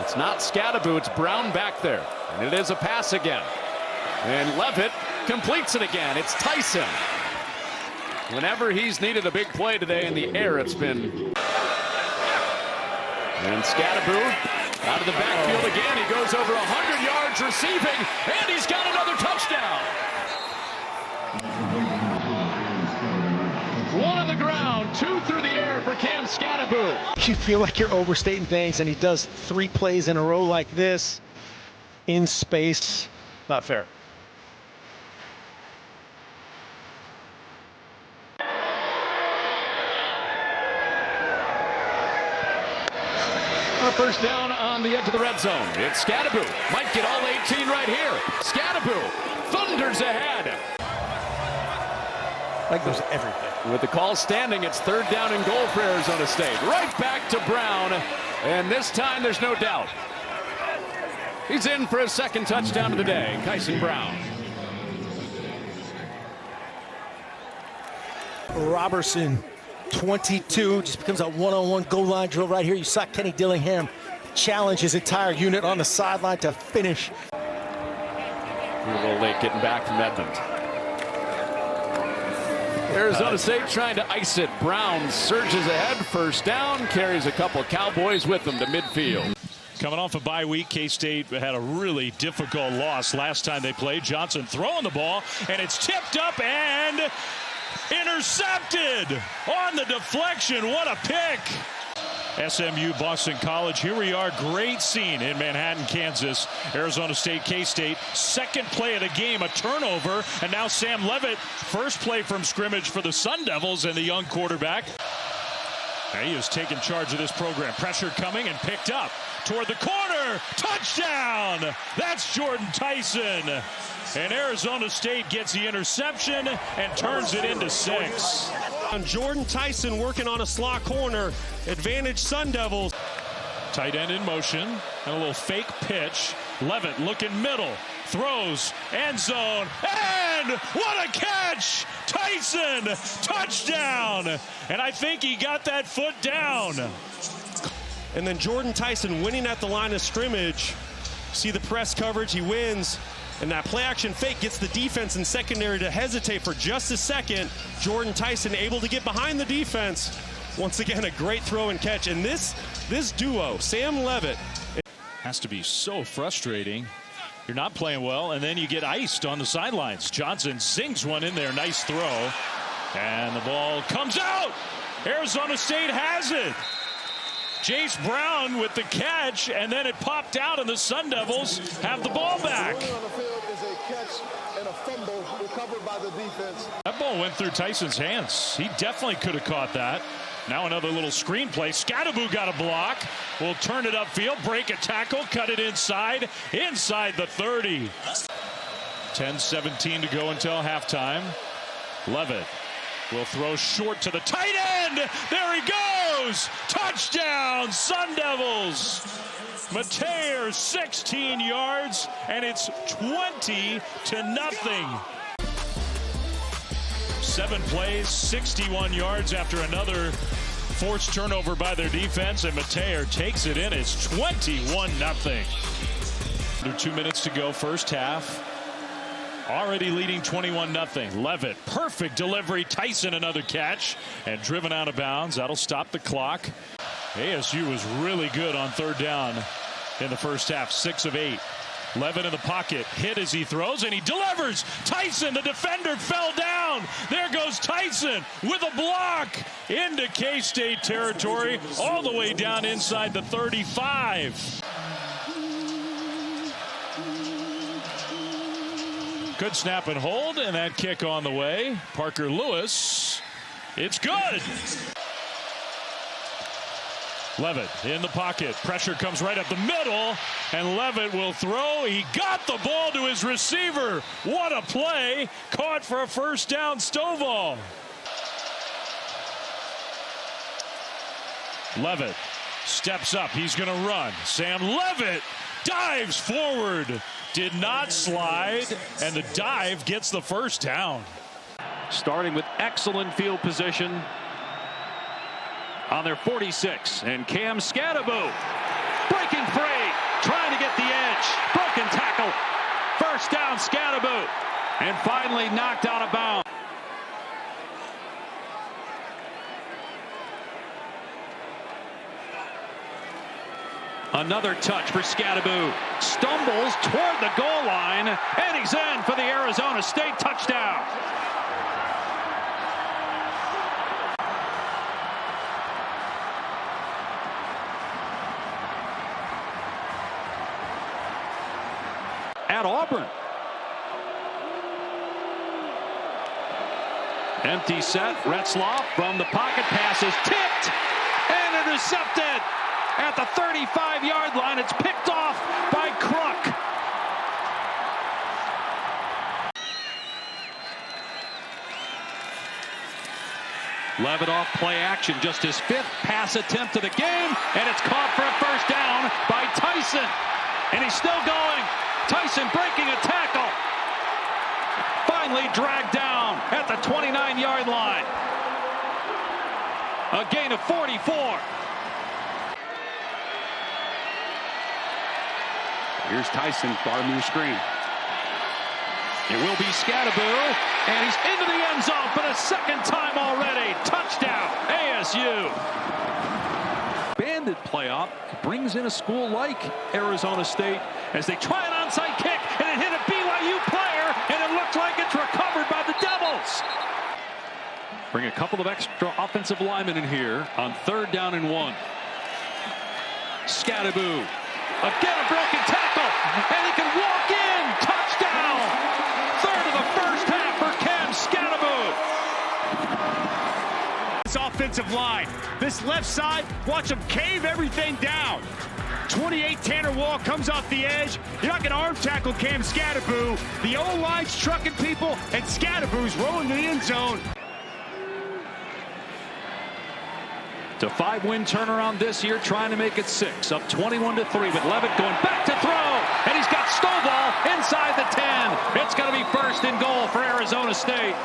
It's not Scadaboo, it's Brown back there. And it is a pass again. And Levitt completes it again. It's Tyson. Whenever he's needed a big play today in the air, it's been. And Scadaboo out of the backfield again. He goes over 100 yards receiving, and he's got another touchdown. One on the ground, two through the air for Cam Scadaboo. You feel like you're overstating things, and he does 3 plays in a row like this in space. Not fair. First down on the edge of the red zone. It's Scadaboo. Might get all 18 right here. Scadaboo thunders ahead. Like there's everything. With the call standing, it's third down and goal for Arizona State. Right back to Brown. And this time there's no doubt. He's in for his second touchdown of the day. Kyson Brown. Robertson, 22, just becomes a one-on-one goal line drill right here. You saw Kenny Dillingham challenge his entire unit on the sideline to finish. A little late getting back from Edmond. Arizona State trying to ice it. Brown surges ahead, first down, carries a couple Cowboys with him to midfield. Coming off a bye week, K-State had a really difficult loss last time they played. Johnson throwing the ball, and it's tipped up and intercepted on the deflection. What a pick. SMU, Boston College. Here we are. Great scene in Manhattan, Kansas. Arizona State, K-State. Second play of the game, a turnover. And now Sam Levitt, first play from scrimmage for the Sun Devils and the young quarterback. He has taken charge of this program. Pressure coming and picked up toward the corner. Touchdown! That's Jordan Tyson. And Arizona State gets the interception and turns it into 6. And Jordan Tyson working on a slot corner. Advantage Sun Devils. Tight end in motion and a little fake pitch. Levitt looking middle. Throws end zone. And what a catch! Tyson, touchdown! And I think he got that foot down. And then Jordan Tyson winning at the line of scrimmage. See the press coverage, he wins. And that play action fake gets the defense in secondary to hesitate for just a second. Jordan Tyson able to get behind the defense. Once again, a great throw and catch. And this duo, Sam Levitt. Has to be so frustrating. You're not playing well, and then you get iced on the sidelines. Johnson sings one in there. Nice throw. And the ball comes out. Arizona State has it. Jace Brown with the catch, and then it popped out, and the Sun Devils have the ball back. On the field is a catch and a fumble recovered by the defense. That ball went through Tyson's hands. He definitely could have caught that. Now another little screen play. Scadaboo got a block. Will turn it upfield, break a tackle, cut it inside the 30. 10-17 to go until halftime. Levitt will throw short to the tight end. There he goes. Touchdown, Sun Devils. Mateer, 16 yards, and it's 20-0. 7 plays, 61 yards after another forced turnover by their defense, and Mateer takes it in. It's 21-0. Under 2 minutes to go, first half. Already leading 21-0. Levitt, perfect delivery. Tyson, another catch, and driven out of bounds. That'll stop the clock. ASU was really good on third down in the first half, 6 of 8. Levitt in the pocket, hit as he throws, and he delivers. Tyson, the defender, fell down. There goes Tyson with a block into K-State territory, all the way down inside the 35. Good snap and hold, and that kick on the way. Parker Lewis. It's good. Levitt in the pocket. Pressure comes right up the middle, and Levitt will throw. He got the ball to his receiver. What a play. Caught for a first down, Stovall. Levitt steps up. He's going to run. Sam Levitt dives forward. Did not slide, and the dive gets the first down. Starting with excellent field position on their 46, and Cam Skattebo breaking free, trying to get the edge. Broken tackle. First down, Skattebo, and finally knocked out of bounds. Another touch for Skattebo. Stumbles toward the goal line, and he's in for the Arizona State touchdown. At Auburn. Empty set. Retzlaff from the pocket. Pass is tipped and intercepted at the 35-yard line. It's picked off by Crook. Levitt off play action. Just his 5th pass attempt of the game, and it's caught for a first down by Tyson. And he's still going. Tyson breaking a tackle. Finally dragged down at the 29-yard line. A gain of 44. Here's Tyson, bottom of your screen. It will be Skattebo, and he's into the end zone for the 2nd time already. Touchdown, ASU. Bandit playoff brings in a school like Arizona State as they try an onside kick, and it hit a BYU player, and it looks like it's recovered by the Devils. Bring a couple of extra offensive linemen in here on 3rd down and 1. Skattebo. Again, a broken tackle, and he can walk in. Touchdown! 3rd of the first half for Cam Skattebo. This offensive line, this left side, watch him cave everything down. 28 Tanner Wall comes off the edge. You're not going to arm tackle Cam Skattebo. The O-line's trucking people, and Skattebo's rolling to the end zone. To 5-win turnaround this year, trying to make it 6, up 21-3, with Levitt going back to throw, and he's got Stovall inside the 10. It's going to be 1st and goal for Arizona State.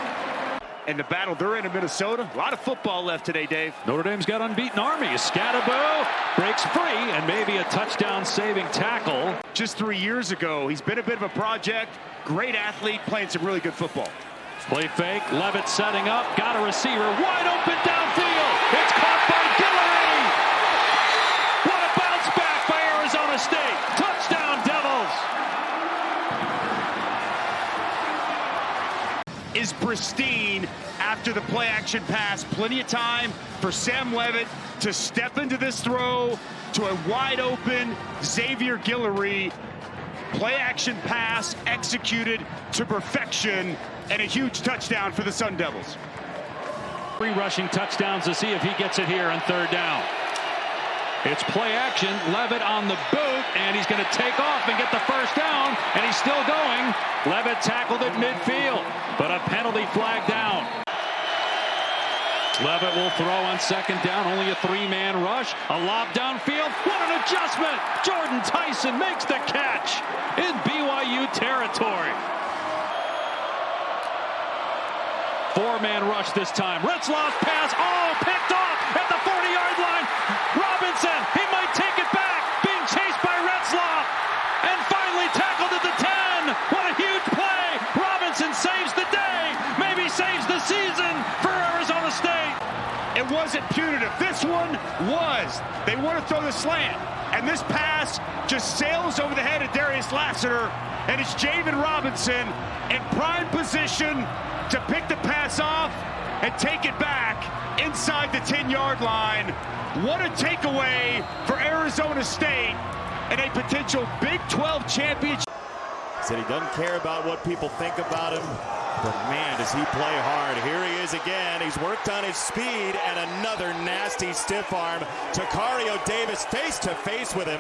And the battle they're in Minnesota, a lot of football left today, Dave. Notre Dame's got unbeaten Army. Skattebo breaks free, and maybe a touchdown-saving tackle. Just 3 years ago, he's been a bit of a project, great athlete, playing some really good football. Play fake, Levitt setting up, got a receiver, wide open downfield. It's caught by Guillory. What a bounce back by Arizona State. Touchdown, Devils. Is pristine after the play action pass. Plenty of time for Sam Levitt to step into this throw to a wide open Xavier Guillory. Play action pass executed to perfection, and a huge touchdown for the Sun Devils. 3 rushing touchdowns to see if he gets it here on 3rd down. It's play action. Levitt on the boot, and he's going to take off and get the first down, and he's still going. Levitt tackled at midfield, but a penalty flag down. Levitt will throw on 2nd down, only a 3-man rush. A lob downfield. What an adjustment! Jordan Tyson makes the catch in BYU territory. 4-man rush this time. Retzlaff's pass, picked off at the 40-yard line. Robinson, he might take it back, being chased by Retzlaff, and finally tackled at the 10. What a huge play! Robinson saves the day, maybe saves the season for Arizona State. It wasn't punitive. This one was. They want to throw the slant, and this pass just sails over the head of Darius Lassiter, and it's Javen Robinson in prime position to pick the pass off and take it back inside the 10-yard line. What a takeaway for Arizona State and a potential Big 12 championship. Said he doesn't care about what people think about him, but man, does he play hard. Here he is again. He's worked on his speed, and another nasty stiff arm. Tacario Davis face to face with him.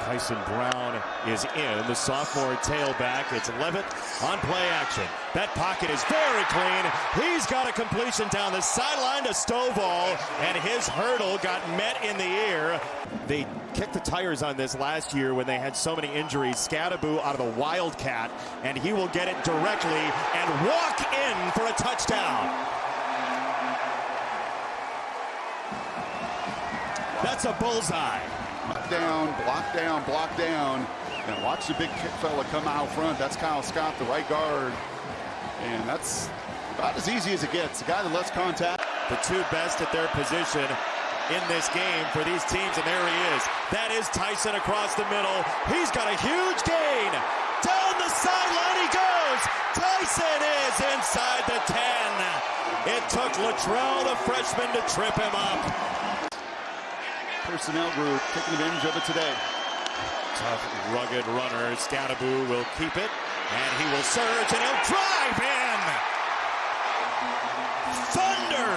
Tyson Brown is in, the sophomore tailback. It's Levitt on play action. That pocket is very clean. He's got a completion down the sideline to Stovall, and his hurdle got met in the ear. They kicked the tires on this last year when they had so many injuries. Skattebo out of the Wildcat, and he will get it directly and walk in for a touchdown. That's a bullseye. Block down, and watch the big kick fella come out front. That's Kyle Scott, the right guard, and that's about as easy as it gets. The guy that lets contact. The two best at their position in this game for these teams, and there he is. That is Tyson across the middle. He's got a huge gain. Down the sideline he goes. Tyson is inside the 10. It took Latrell, the freshman, to trip him up. Personnel group taking advantage of it today. Tough, rugged runner. Skattebo will keep it, and he will surge, and he'll drive in. Thunder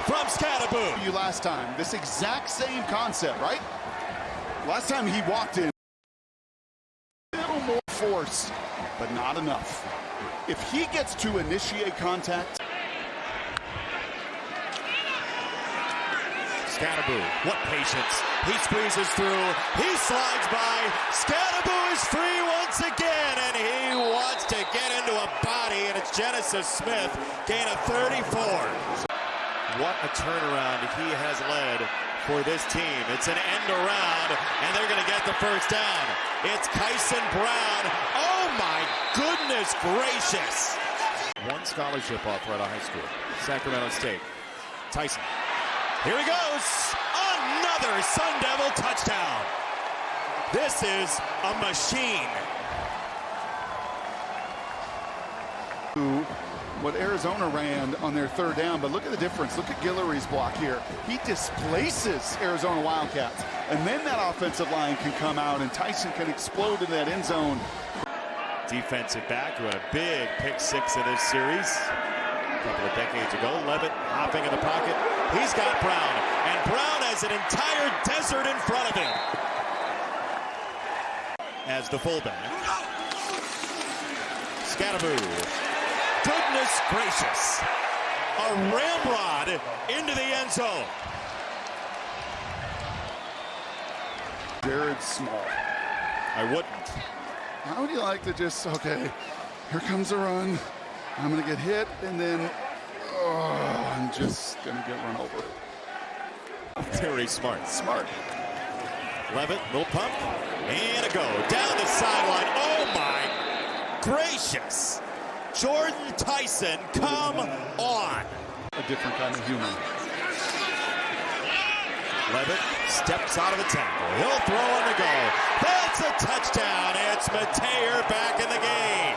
from Skattebo. You last time, this exact same concept, right? Last time he walked in, a little more force, but not enough. If he gets to initiate contact. Skattebo, what patience. He squeezes through. He slides by. Skattebo is free once again, and he wants to get into a body, and it's Genesis Smith, gain of 34. What a turnaround he has led for this team. It's an end around, and they're going to get the first down. It's Kyson Brown. Oh, my goodness gracious. One scholarship offer out of high school, Sacramento State. Tyson. Here he goes. Another Sun Devil touchdown. This is a machine. What Arizona ran on their third down, but look at the difference. Look at Guillory's block here. He displaces Arizona Wildcats, and then that offensive line can come out, and Tyson can explode in that end zone. Defensive back who had a big pick six in this series a couple of decades ago. Levitt hopping in the pocket. He's got Brown, and Brown has an entire desert in front of him as the fullback. Skattebo. Goodness gracious. A ramrod into the end zone. Jared Small. I wouldn't. How would you like to just, okay, here comes the run. I'm going to get hit, and then, I'm just going to get run over. Very smart. Smart. Levitt, little pump, and a go. Down the sideline. Oh, my gracious. Jordan Tyson, come on. A different kind of human. Levitt steps out of the tackle. He'll throw on the go. That's a touchdown. It's Mateer back in the game.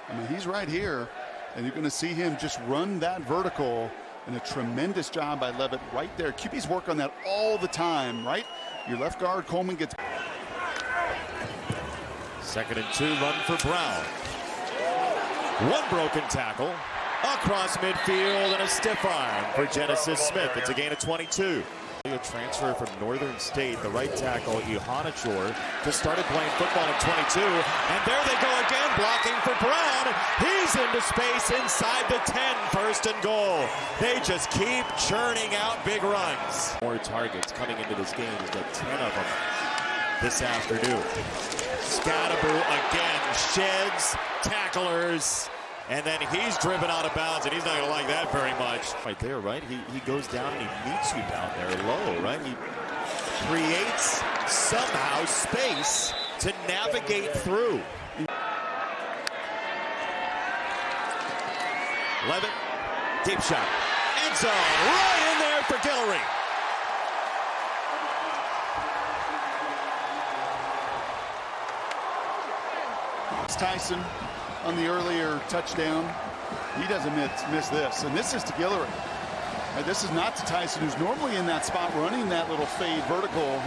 I mean, he's right here, and you're going to see him just run that vertical, and a tremendous job by Levitt right there. QBs work on that all the time, right? Your left guard, Coleman, gets... 2nd and 2, run for Brown. One broken tackle across midfield and a stiff arm for Genesis Smith. It's a gain of 22. A transfer from Northern State, the right tackle, Ihanichor, just started playing football in 22. And there they go again, blocking for Brown. He's into space inside the 10, 1st and goal. They just keep churning out big runs. More targets coming into this game. He's got 10 of them this afternoon. Skattebo again sheds tacklers, and then he's driven out of bounds, and he's not going to like that very much. Right there, right? He goes down and he meets you down there low, right? He creates somehow space to navigate through. Levitt, deep shot. End zone, right in there for Guillory. Tyson on the earlier touchdown. He doesn't miss this, and this is to Guillory. This is not to Tyson, who's normally in that spot running that little fade vertical.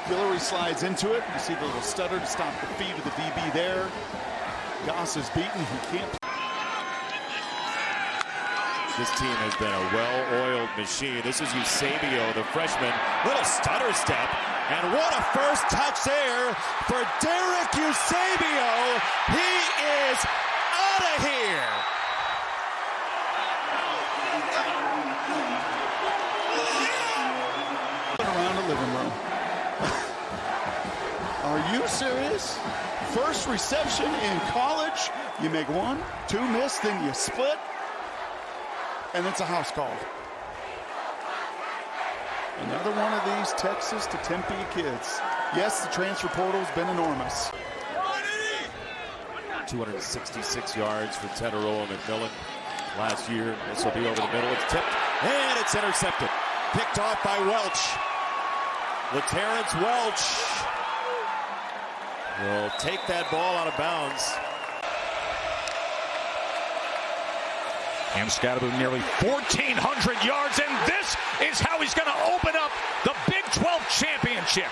Guillory slides into it. You see the little stutter to stop the feed of the DB there. Goss is beaten. He can't. This team has been a well-oiled machine. This is Eusebio, the freshman. Little stutter step. And what a first touch there for Derek Eusebio. He is out of here. Around the living room. Are you serious? First reception in college. You make 1, 2 miss, then you split. And it's a house call. Another one of these Texas to Tempe kids. Yes, the transfer portal's been enormous. 266 yards for Teteroa McMillan last year. This will be over the middle. It's tipped, and it's intercepted. Picked off by Welch. LaTerrence Welch will take that ball out of bounds. Cam Skattebo nearly 1,400 yards, and this is how he's going to open up the Big 12 championship.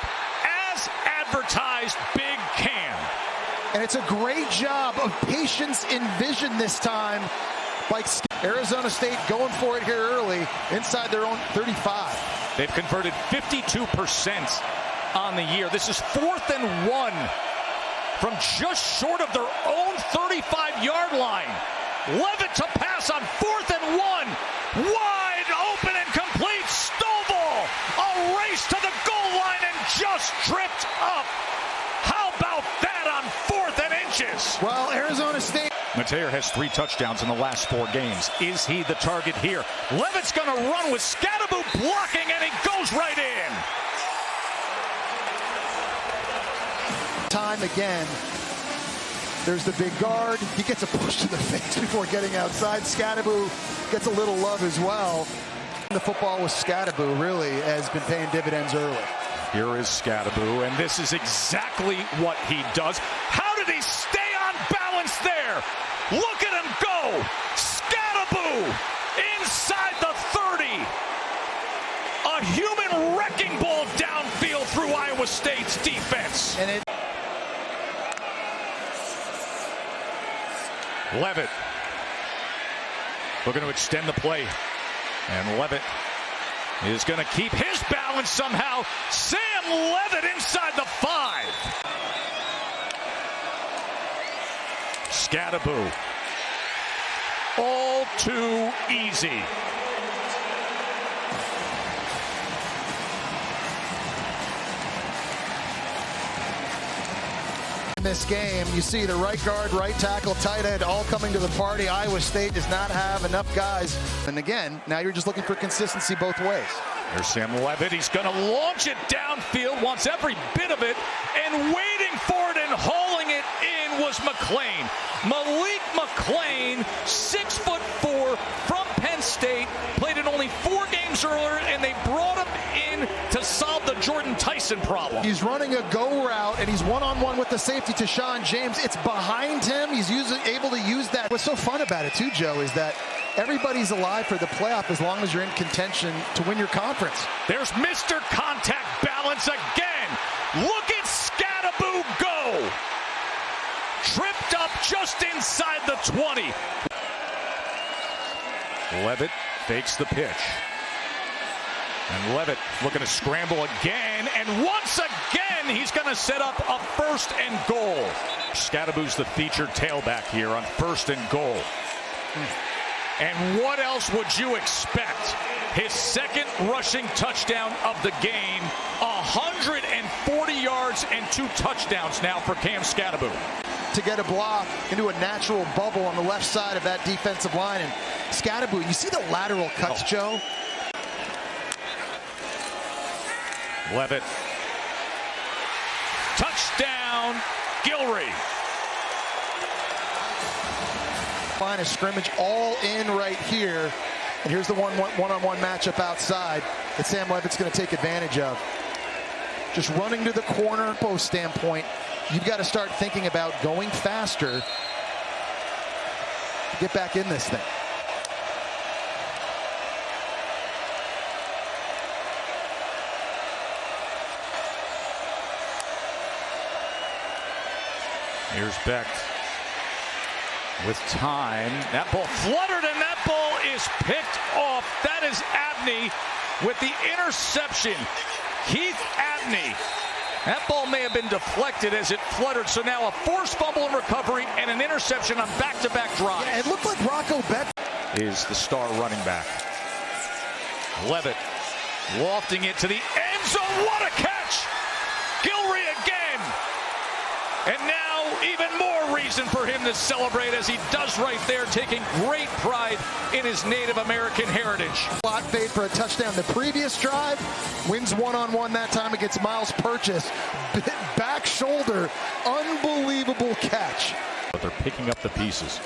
As advertised, Big Cam. And it's a great job of patience and vision this time by Arizona State going for it here early inside their own 35. They've converted 52% on the year. This is 4th and 1 from just short of their own 35-yard line. Levitt to pass on 4th and 1. Wide open and complete. Stovall, a race to the goal line and just tripped up. How about that on 4th and inches? Well, Arizona State. Mateer has 3 touchdowns in the last 4 games. Is he the target here? Levitt's going to run with Skattebo blocking, and he goes right in. Time again. There's the big guard. He gets a push to the face before getting outside. Skattebo gets a little love as well. The football with Skattebo really has been paying dividends early. Here is Skattebo, and this is exactly what he does. How did he stay on balance there? Look at him go. Skattebo inside the 30. A human wrecking ball downfield through Iowa State's defense. And it. Levitt looking to extend the play, and Levitt is going to keep his balance somehow. Sam Levitt inside the 5. Skattebo, all too easy. In this game, you see the right guard, right tackle, tight end all coming to the party. Iowa State does not have enough guys. And again, now you're just looking for consistency both ways. There's Sam Levitt. He's going to launch it downfield, wants every bit of it, and waiting for it and hauling it in was McClain. Malik McClain, 6'4", from Penn State, played in only 4 games earlier, and they brought him in to solve the Jordan Tyson problem. He's running a go route, and he's one-on-one with the safety, Tashawn James. It's behind him. He's able to use that. What's so fun about it, too, Joe, is that everybody's alive for the playoff as long as you're in contention to win your conference. There's Mr. Contact Balance again. Look at Skattebo go. Tripped up just inside the 20. Levitt fakes the pitch. And Levitt looking to scramble again. And once again, he's going to set up a 1st and goal. Skattebo's the featured tailback here on 1st and goal. And what else would you expect? His 2nd rushing touchdown of the game. 140 yards and 2 touchdowns now for Cam Skattebo. To get a block into a natural bubble on the left side of that defensive line. And Skattebo, you see the lateral cuts, Joe? Levitt. Touchdown, Guillory. Line of scrimmage all in right here. And here's the one-on-one matchup outside that Sam Levitt's going to take advantage of. Just running to the corner post standpoint, you've got to start thinking about going faster to get back in this thing. Here's Becht with time. That ball fluttered, and that ball is picked off. That is Abney with the interception. Keith Abney. That ball may have been deflected as it fluttered. So now a forced fumble and recovery and an interception on back-to-back drives. Yeah, it looked like Rocco Becht is the star running back. Levitt lofting it to the end zone. What a catch! Guillory again. And now even more reason for him to celebrate, as he does right there, taking great pride in his Native American heritage. Slot fade for a touchdown the previous drive. Wins one-on-one that time against Miles Purchase. Back shoulder. Unbelievable catch. But they're picking up the pieces.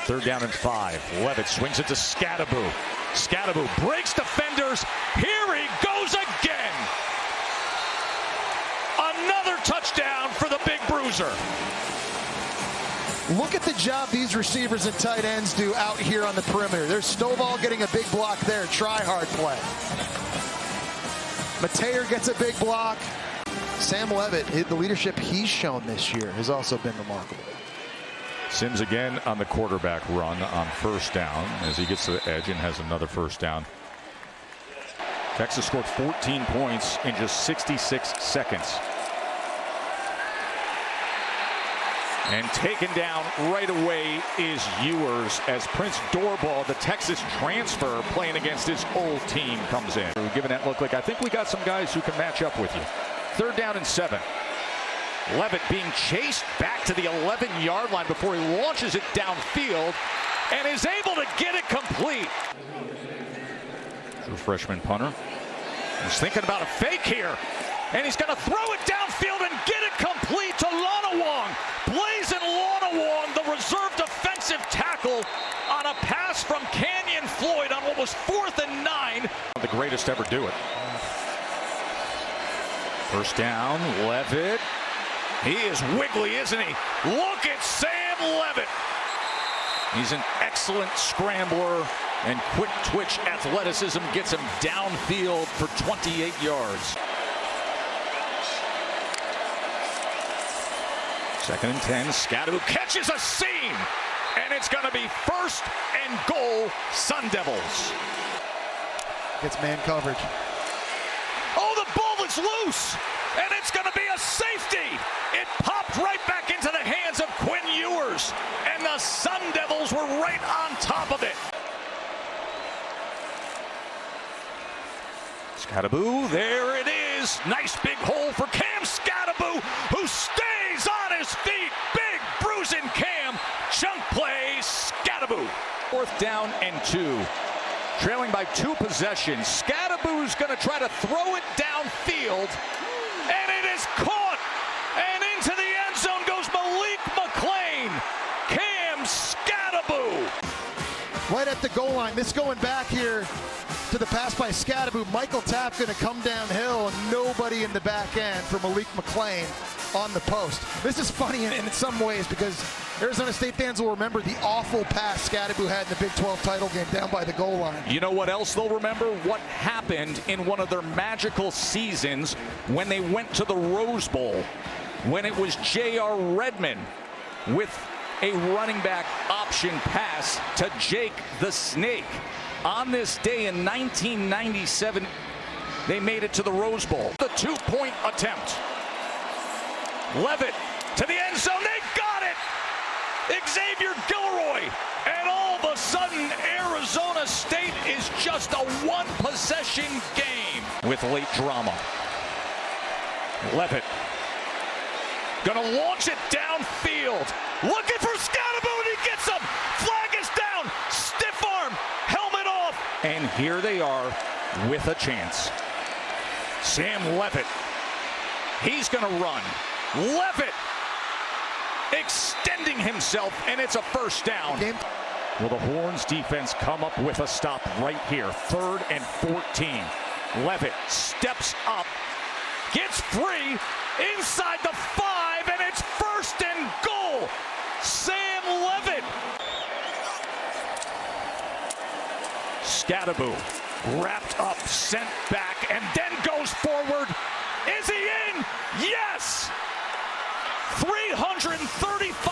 3rd down and 5. Levitt swings it to Skattebo. Skattebo breaks defenders. Here he goes again. Another touchdown for the big bruiser. Look at the job these receivers and tight ends do out here on the perimeter. There's Stovall getting a big block there. Try hard play. Mateer gets a big block. Sam Levitt, the leadership he's shown this year has also been remarkable. Sims again on the quarterback run on 1st down as he gets to the edge and has another 1st down. Texas scored 14 points in just 66 seconds. And taken down right away is Ewers as Prince Doorball, the Texas transfer playing against his old team, comes in. We're giving that look like, I think we got some guys who can match up with you. 3rd down and 7. Levitt being chased back to the 11-yard line before he launches it downfield and is able to get it complete. True freshman punter. He's thinking about a fake here, and he's going to throw it downfield and get it complete to Lonawong. Blazin Lonawong, the reserve defensive tackle, on a pass from Canyon Floyd on what was 4th and 9. The greatest ever do it. 1st down, Levitt. He is wiggly, isn't he? Look at Sam Levitt. He's an excellent scrambler, and quick twitch athleticism gets him downfield for 28 yards. 2nd and 10. Skattebo catches a seam, and it's going to be 1st and goal, Sun Devils. Gets man coverage. Oh, the ball is loose, and it's going to be a safety. It popped right back into the hands of Quinn Ewers, and the Sun Devils were right on top of it. Skattebo, there it is. Nice big hole for Cam Skattebo, who stays on his feet. Big bruising Cam. Chunk play, Skattebo. 4th down and 2. Trailing by 2 possessions. Skattebo's going to try to throw it downfield, and it is caught. And into the end zone goes Malik McClain. Cam Skattebo. Right at the goal line. This going back here to the pass by Skattebo. Michael Tapp going to come downhill, and nobody in the back end for Malik McClain on the post. This is funny in some ways because Arizona State fans will remember the awful pass Skattebo had in the Big 12 title game down by the goal line. You know what else they'll remember? What happened in one of their magical seasons when they went to the Rose Bowl, when it was J.R. Redmond with a running back option pass to Jake the Snake. On this day in 1997, they made it to the Rose Bowl. The 2-point attempt. Levitt to the end zone. They got it! Xavier Guillory. And all of a sudden, Arizona State is just a 1-possession game with late drama. Levitt gonna launch it downfield. Looking for Skattebo, and he gets him. Flag is down. Stiff arm. Helmet off. And here they are with a chance. Sam Levitt. He's gonna run. Levitt extending himself, and it's a 1st down. Will the Horns defense come up with a stop right here? 3rd and 14. Levitt steps up, gets free inside the 5, and it's 1st and goal. Sam Levitt. Skattebo wrapped up, sent back, and then goes forward. Is he in? Yes! 335